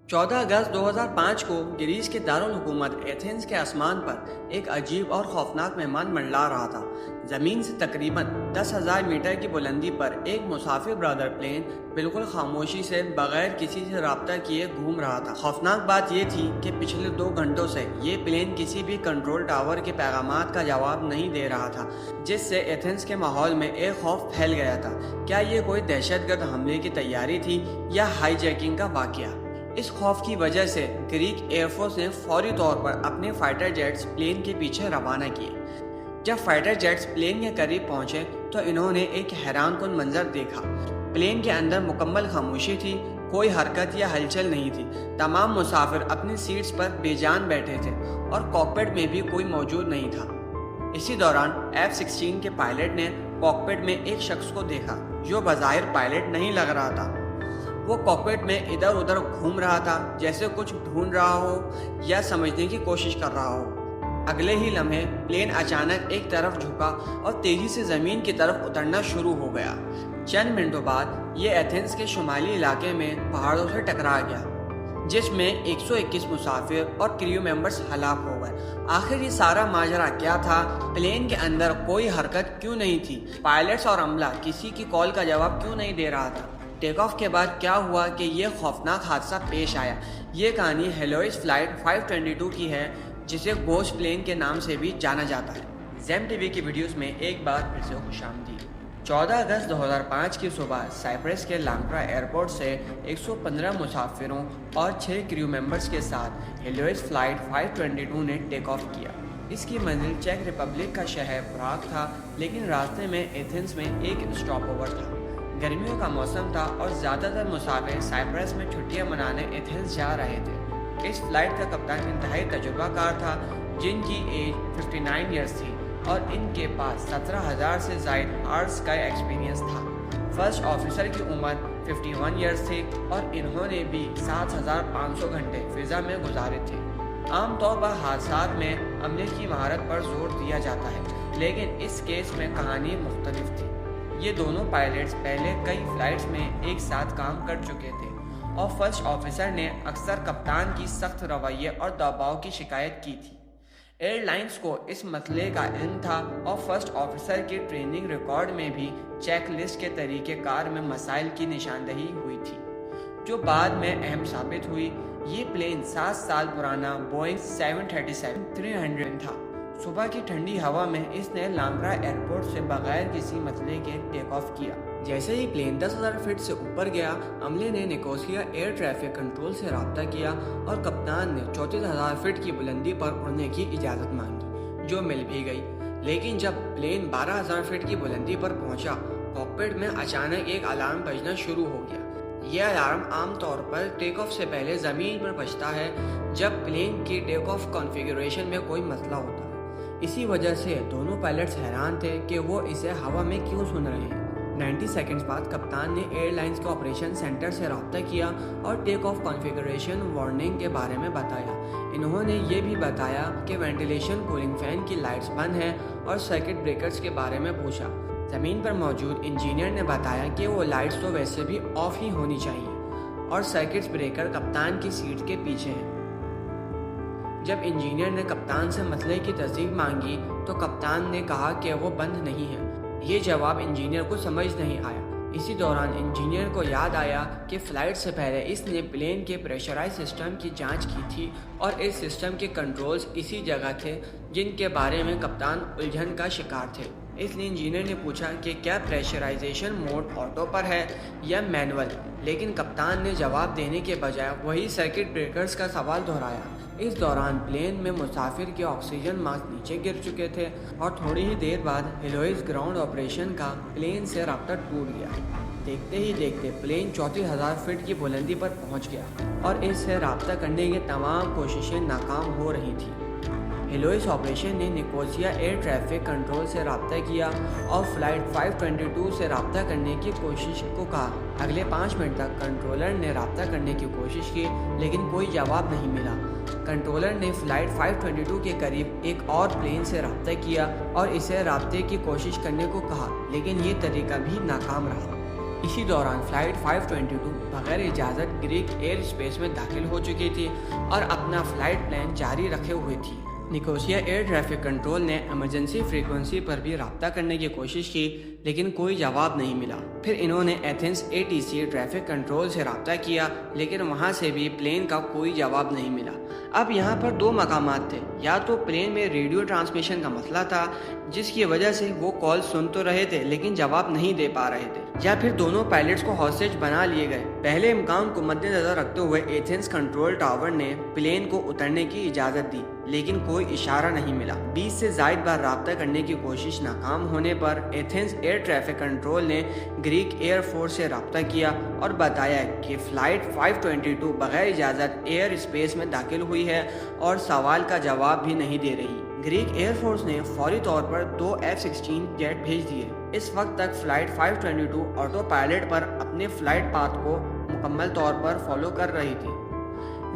14 اگست 2005 کو گریس کے دارالحکومت ایتھنز کے آسمان پر ایک عجیب اور خوفناک مہمان منڈلا رہا تھا۔ زمین سے تقریباً 10,000 میٹر کی بلندی پر ایک مسافر بردار پلین بالکل خاموشی سے بغیر کسی سے رابطہ کیے گھوم رہا تھا۔ خوفناک بات یہ تھی کہ پچھلے 2 گھنٹوں سے یہ پلین کسی بھی کنٹرول ٹاور کے پیغامات کا جواب نہیں دے رہا تھا، جس سے ایتھنز کے ماحول میں ایک خوف پھیل گیا تھا۔ کیا یہ کوئی دہشت گرد حملے کی تیاری تھی یا ہائی جیکنگ کا واقعہ؟ اس خوف کی وجہ سے گریک ایئر فورس نے فوری طور پر اپنے فائٹر جیٹس پلین کے پیچھے روانہ کیے۔ جب فائٹر جیٹس پلین کے قریب پہنچے تو انہوں نے ایک حیران کن منظر دیکھا۔ پلین کے اندر مکمل خاموشی تھی، کوئی حرکت یا ہلچل نہیں تھی۔ تمام مسافر اپنی سیٹس پر بے جان بیٹھے تھے اور کاکپٹ میں بھی کوئی موجود نہیں تھا۔ اسی دوران F-16 کے پائلٹ نے کاکپٹ میں ایک شخص کو دیکھا جو بظاہر پائلٹ نہیں لگ رہا تھا۔ وہ کاکپٹ میں ادھر ادھر گھوم رہا تھا، جیسے کچھ ڈھونڈ رہا ہو یا سمجھنے کی کوشش کر رہا ہو۔ اگلے ہی لمحے پلین اچانک ایک طرف جھکا اور تیزی سے زمین کی طرف اترنا شروع ہو گیا۔ چند منٹوں بعد یہ ایتھنز کے شمالی علاقے میں پہاڑوں سے ٹکرا گیا، جس میں 121 مسافر اور کریو ممبرز ہلاک ہو گئے۔ آخر یہ سارا ماجرا کیا تھا؟ پلین کے اندر کوئی حرکت کیوں نہیں تھی؟ پائلٹس اور عملہ کسی کی کال کا جواب کیوں نہیں دے رہا تھا؟ ٹیک آف کے بعد کیا ہوا کہ یہ خوفناک حادثہ پیش آیا؟ یہ کہانی ہیلوئس فلائٹ 522 کی ہے، جسے گوسٹ پلین کے نام سے بھی جانا جاتا ہے۔ زیم ٹی وی کی ویڈیوز میں ایک بار پھر سے خوش آمدید۔ 14 اگست 2005 کی صبح سائپرس کے لانکرا ایئرپورٹ سے 115 مسافروں اور 6 کریو ممبرز کے ساتھ ہیلوئس فلائٹ 522 نے ٹیک آف کیا۔ اس کی منزل چیک ریپبلک کا شہر پراگ تھا، لیکن راستے میں ایتھنز میں ایک اسٹاپ اوور تھا۔ گرمیوں کا موسم تھا اور زیادہ تر مسافر سائپرس میں چھٹیاں منانے ایتھنز جا رہے تھے۔ اس فلائٹ کا کپتان انتہائی تجربہ کار تھا، جن کی ایج 59 ایئرز تھی اور ان کے پاس 17,000 سے زائد ہارس کا ایکسپیرینس تھا۔ فرسٹ آفیسر کی عمر 51 ایئرز تھی اور انہوں نے بھی 7,500 گھنٹے فضا میں گزارے تھے۔ عام طور پر حادثات میں عملے کی مہارت پر زور دیا جاتا ہے، لیکن اس کیس میں کہانی مختلف تھی۔ یہ دونوں پائلٹس پہلے کئی فلائٹس میں ایک ساتھ کام کر چکے تھے اور فرسٹ آفیسر نے اکثر کپتان کی سخت رویے اور دباؤ کی شکایت کی تھی۔ ایئر لائنز کو اس مسئلے کا علم تھا اور فرسٹ آفیسر کی ٹریننگ ریکارڈ میں بھی چیک لسٹ کے طریقہ کار میں مسائل کی نشاندہی ہوئی تھی، جو بعد میں اہم ثابت ہوئی۔ یہ پلین 7 سال پرانا بوئنگ 737-300 تھا۔ صبح کی ٹھنڈی ہوا میں اس نے لانکرا ایئرپورٹ سے بغیر کسی مسئلے کے ٹیک آف کیا۔ جیسے ہی پلین 10,000 فٹ سے اوپر گیا، عملے نے نکوسیا ایئر ٹریفک کنٹرول سے رابطہ کیا اور کپتان نے 34,000 فٹ کی بلندی پر اڑنے کی اجازت مانگی، جو مل بھی گئی۔ لیکن جب پلین 12,000 فٹ کی بلندی پر پہنچا، کاکپٹ میں اچانک ایک الارم بجنا شروع ہو گیا۔ یہ الارم عام طور پر ٹیک آف سے پہلے زمین پر بجتا ہے جب پلین کی ٹیک آف کانفیگریشن میں کوئی مسئلہ ہوتا ہے۔ اسی وجہ سے دونوں پائلٹس حیران تھے کہ وہ اسے ہوا میں کیوں سن رہے ہیں۔ 90 سیکنڈز بعد کپتان نے ایئر لائنز کے آپریشن سینٹر سے رابطہ کیا اور ٹیک آف کانفیگریشن وارننگ کے بارے میں بتایا۔ انہوں نے یہ بھی بتایا کہ وینٹیلیشن کولنگ فین کی لائٹس بند ہیں اور سرکٹ بریکرز کے بارے میں پوچھا۔ زمین پر موجود انجینئر نے بتایا کہ وہ لائٹس تو ویسے بھی آف ہی ہونی چاہیے اور سرکٹ بریکر کپتان کی سیٹ کے پیچھے ہیں۔ جب انجینئر نے کپتان سے مسئلے کی تصدیق مانگی تو کپتان نے کہا کہ وہ بند نہیں ہے۔ یہ جواب انجینئر کو سمجھ نہیں آیا۔ اسی دوران انجینئر کو یاد آیا کہ فلائٹ سے پہلے اس نے پلین کے پریشرائز سسٹم کی جانچ کی تھی اور اس سسٹم کے کنٹرولز اسی جگہ تھے جن کے بارے میں کپتان الجھن کا شکار تھے۔ اس لیے انجینئر نے پوچھا کہ کیا پریشرائزیشن موڈ آٹو پر ہے یا مینول، لیکن کپتان نے جواب دینے کے بجائے وہی سرکٹ بریکرز کا سوال دہرایا۔ اس دوران پلین میں مسافر کے آکسیجن ماسک نیچے گر چکے تھے اور تھوڑی ہی دیر بعد ہیلوئس گراؤنڈ آپریشن کا پلین سے رابطہ ٹوٹ گیا۔ دیکھتے ہی دیکھتے پلین 34,000 فٹ کی بلندی پر پہنچ گیا اور اس سے رابطہ کرنے کی تمام کوششیں ناکام ہو رہی تھیں۔ ہیلوئس آپریشن نے نکوسیا ایئر ٹریفک کنٹرول سے رابطہ کیا اور فلائٹ 522 سے رابطہ کرنے کی کوشش کو کہا۔ اگلے 5 منٹ تک کنٹرولر نے رابطہ کرنے کی کوشش کی، لیکن کوئی جواب نہیں ملا۔ کنٹرولر نے فلائٹ 522 کے قریب ایک اور پلین سے رابطہ کیا اور اسے رابطے کی کوشش کرنے کو کہا، لیکن یہ طریقہ بھی ناکام رہا۔ اسی دوران فلائٹ 522 بغیر اجازت گریک ایئر اسپیس میں داخل ہو چکی تھی اور اپنا فلائٹ پلان جاری رکھے ہوئے تھی۔ نکوسیا ایئر ٹریفک کنٹرول نے ایمرجنسی فریکوینسی پر بھی رابطہ کرنے کی کوشش کی لیکن کوئی جواب نہیں ملا۔ پھر انہوں نے ایتھنز ATC ٹریفک کنٹرول سے رابطہ کیا لیکن وہاں سے بھی پلین کا کوئی جواب نہیں ملا۔ اب یہاں پر دو مقامات تھے، یا تو پلین میں ریڈیو ٹرانسمیشن کا مسئلہ تھا جس کی وجہ سے وہ کال سن تو رہے تھے لیکن جواب نہیں دے پا رہے تھے، یا پھر دونوں پائلٹس کو ہاسٹیج بنا لیے گئے۔ پہلے امکان کو مد نظر رکھتے ہوئے ایتھنز کنٹرول ٹاور نے پلین کو اترنے کی اجازت دی لیکن کوئی اشارہ نہیں ملا۔ 20 سے زائد بار رابطہ کرنے کی کوشش ناکام ہونے پر ایتھنز ایئر ٹریفک کنٹرول نے گریک ایئر فورس سے رابطہ کیا اور بتایا کہ فلائٹ 522 بغیر اجازت ایئر اسپیس میں داخل ہوئی ہے اور سوال کا جواب بھی نہیں دے رہی۔ گریک ایئر فورس نے فوری طور پر 2 F-16 جیٹ بھیج دیے۔ اس وقت تک فلائٹ 522 آٹو پائلٹ پر اپنے فلائٹ پاتھ کو مکمل طور پر فالو کر رہی تھی۔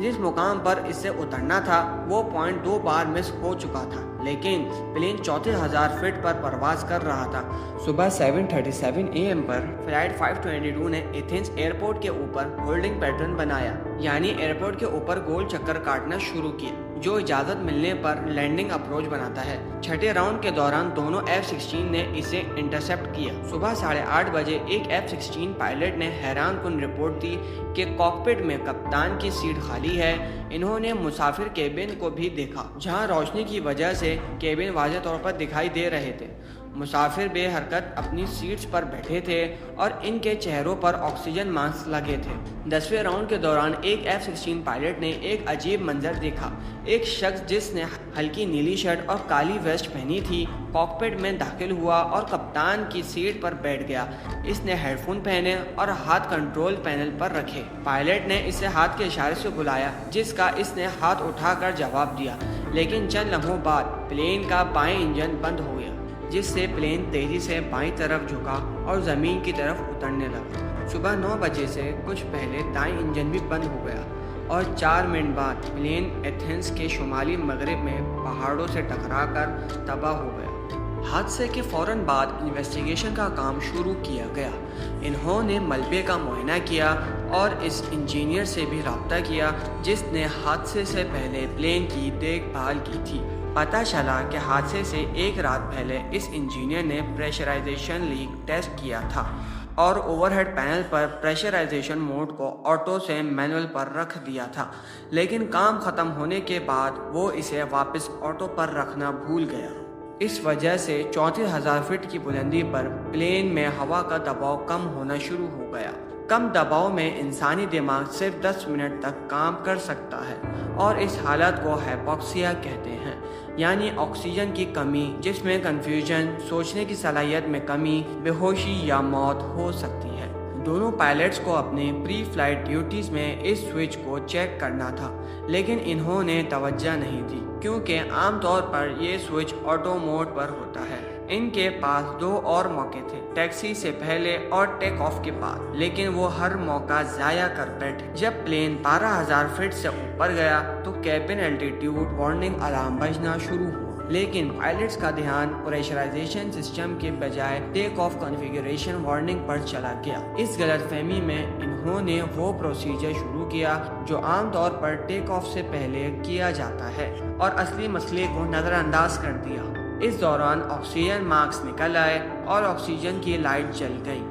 جس مقام پر اس سے اترنا تھا وہ پوائنٹ 2 بار مس ہو چکا تھا لیکن پلین 34,000 فٹ پر پرواز کر رہا تھا۔ صبح 7:37 AM پر فلائٹ 522 نے ایتھنز ایئرپورٹ کے اوپر ہولڈنگ پیٹرن بنایا، یعنی ایئرپورٹ کے اوپر گول چکر کاٹنا شروع کیا جو اجازت ملنے پر لینڈنگ اپروچ بناتا ہے۔ چھٹے راؤنڈ کے دوران دونوں F-16 نے اسے انٹرسپٹ کیا۔ صبح 8:30 بجے ایک F-16 پائلٹ نے حیران کن رپورٹ دی کہ کاکپٹ میں کپتان کی سیٹ خالی ہے۔ انہوں نے مسافر کیبن کو بھی دیکھا جہاں روشنی کی وجہ سے کیبن واضح طور پر دکھائی دے رہے تھے۔ مسافر بے حرکت اپنی سیٹس پر بیٹھے تھے اور ان کے چہروں پر آکسیجن ماسک لگے تھے۔ 10ویں راؤنڈ کے دوران ایک F-16 پائلٹ نے ایک عجیب منظر دیکھا۔ ایک شخص جس نے ہلکی نیلی شرٹ اور کالی ویسٹ پہنی تھی کاکپٹ میں داخل ہوا اور کپتان کی سیٹ پر بیٹھ گیا۔ اس نے ہیڈ فون پہنے اور ہاتھ کنٹرول پینل پر رکھے۔ پائلٹ نے اسے ہاتھ کے اشارے سے بلایا جس کا اس نے ہاتھ اٹھا کر جواب دیا لیکن چند لمحوں بعد پلین کا بائیں انجن بند ہو گیا جس سے پلین تیزی سے بائیں طرف جھکا اور زمین کی طرف اترنے لگا۔ صبح 9 بجے سے کچھ پہلے دائیں انجن بھی بند ہو گیا اور 4 منٹ بعد پلین ایتھنز کے شمالی مغرب میں پہاڑوں سے ٹکرا کر تباہ ہو گیا۔ حادثے کے فوراً بعد انویسٹیگیشن کا کام شروع کیا گیا۔ انہوں نے ملبے کا معائنہ کیا اور اس انجینئر سے بھی رابطہ کیا جس نے حادثے سے پہلے پلین کی دیکھ بھال کی تھی۔ پتہ چلا کہ حادثے سے ایک رات پہلے اس انجینئر نے پریشرائزیشن لیک ٹیسٹ کیا تھا اور اوور ہیڈ پینل پر پریشرائزیشن موڈ کو آٹو سے مینول پر رکھ دیا تھا لیکن کام ختم ہونے کے بعد وہ اسے واپس آٹو پر رکھنا بھول گیا۔ اس وجہ سے 34,000 فٹ کی بلندی پر پلین میں ہوا کا دباؤ کم ہونا شروع ہو گیا۔ کم دباؤ میں انسانی دماغ صرف 10 منٹ تک کام کر سکتا ہے اور اس حالت کو ہائپوکسیا کہتے ہیں، یعنی آکسیجن کی کمی جس میں کنفیوژن، سوچنے کی صلاحیت میں کمی، بے ہوشی یا موت ہو سکتی ہے۔ دونوں پائلٹس کو اپنے پری فلائٹ ڈیوٹیز میں اس سوئچ کو چیک کرنا تھا لیکن انہوں نے توجہ نہیں دی کیونکہ عام طور پر یہ سوئچ آٹو موڈ پر ہوتا ہے۔ ان کے پاس 2 اور موقع تھے، ٹیکسی سے پہلے اور ٹیک آف کے بعد، لیکن وہ ہر موقع ضائع کر بیٹھے۔ جب پلین 12,000 فٹ سے اوپر گیا تو کیبن الٹیٹیوڈ وارننگ الارم بجنا شروع ہوا لیکن پائلٹس کا دھیان پریشرائزیشن سسٹم کے بجائے ٹیک آف کنفیگریشن وارننگ پر چلا گیا۔ اس غلط فہمی میں انہوں نے وہ پروسیجر شروع کیا جو عام طور پر ٹیک آف سے پہلے کیا جاتا ہے اور اصلی مسئلے کو نظر انداز کر دیا۔ اس دوران آکسیجن ماسک نکل آئے اور آکسیجن کی لائٹ جل گئی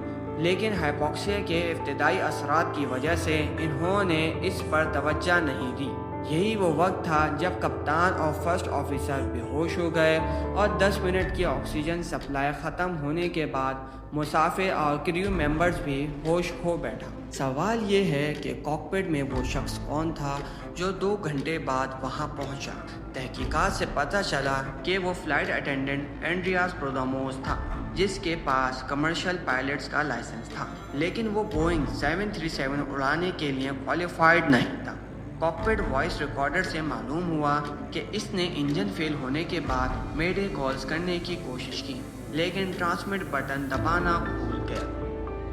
لیکن ہائپوکسیا کے ابتدائی اثرات کی وجہ سے انہوں نے اس پر توجہ نہیں دی۔ یہی وہ وقت تھا جب کپتان اور فرسٹ آفیسر بے ہوش ہو گئے اور 10 منٹ کی آکسیجن سپلائی ختم ہونے کے بعد مسافر اور کریو ممبرز بھی ہوش کھو بیٹھا۔ سوال یہ ہے کہ کاکپٹ میں وہ شخص کون تھا جو 2 گھنٹے بعد وہاں پہنچا۔ تحقیقات سے پتہ چلا کہ وہ فلائٹ اٹینڈنٹ اینڈریاس پروداموس تھا جس کے پاس کمرشل پائلٹس کا لائسنس تھا لیکن وہ بوئنگ 737 اڑانے کے لیے کوالیفائڈ نہیں تھا۔ کاکپٹ وائس ریکارڈر سے معلوم ہوا کہ اس نے انجن فیل ہونے کے بعد میڈے کالز کرنے کی کوشش کی لیکن ٹرانسمٹ بٹن دبانا بھول گیا۔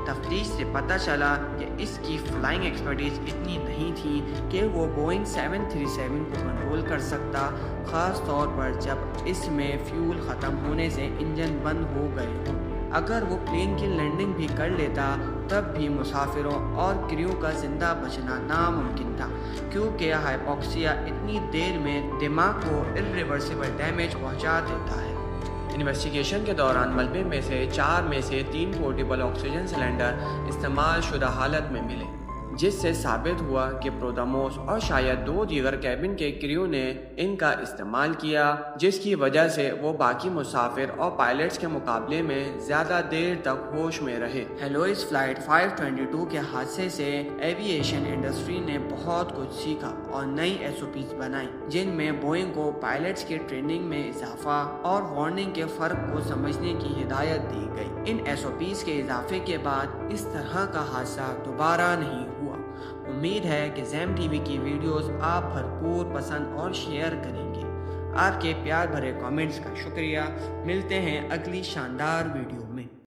تفتیش سے پتہ چلا کہ اس کی فلائنگ ایکسپرٹیز اتنی نہیں تھی کہ وہ بوئنگ 737 کو کنٹرول کر سکتا، خاص طور پر جب اس میں فیول ختم ہونے سے انجن بند ہو گئے ہوں۔ اگر وہ پلین کی لینڈنگ بھی کر لیتا تب بھی مسافروں اور کریو کا زندہ بچنا ناممکن تھا، کیونکہ ہائپوکسیا اتنی دیر میں دماغ کو irreversible ڈیمیج پہنچا دیتا ہے۔ انویسٹیگیشن کے دوران ملبے میں سے 4 میں سے 3 پورٹیبل آکسیجن سلنڈر استعمال شدہ حالت میں ملے، جس سے ثابت ہوا کہ پروداموس اور شاید 2 دیگر کیبن کے کریو نے ان کا استعمال کیا، جس کی وجہ سے وہ باقی مسافر اور پائلٹس کے مقابلے میں زیادہ دیر تک ہوش میں رہے۔ ہیلوئس فلائٹ 522 کے حادثے سے ایوییشن انڈسٹری نے بہت کچھ سیکھا اور نئی SOPs بنائی، جن میں بوئنگ کو پائلٹس کی ٹریننگ میں اضافہ اور وارننگ کے فرق کو سمجھنے کی ہدایت دی گئی۔ ان SOPs کے اضافے کے بعد اس طرح کا حادثہ دوبارہ نہیں ہوا۔ امید ہے کہ زیم ٹی وی کی ویڈیوز آپ بھرپور پسند اور شیئر کریں گے۔ آپ کے پیار بھرے کامنٹس کا شکریہ۔ ملتے ہیں اگلی شاندار ویڈیو